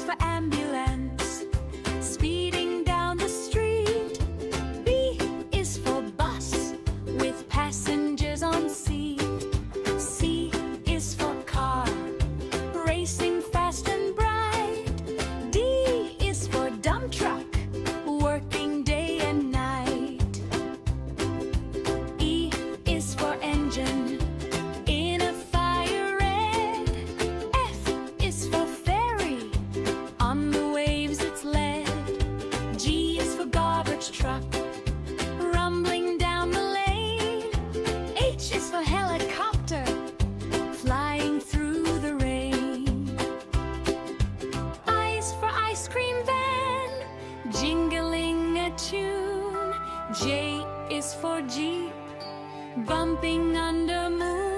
for ambulance, speeding down the street. B is for bus, with passengers on seat. C is for car, racing fast and bright. D is for dump truck, working day and night. E is for engine, in a fire red. F is for ferry, on the waves it's led. G is for garbage truck, rumbling down the lane. H is for helicopter, flying through the rain. I is for ice cream van, jingling a tune. J is for Jeep, bumping under moon.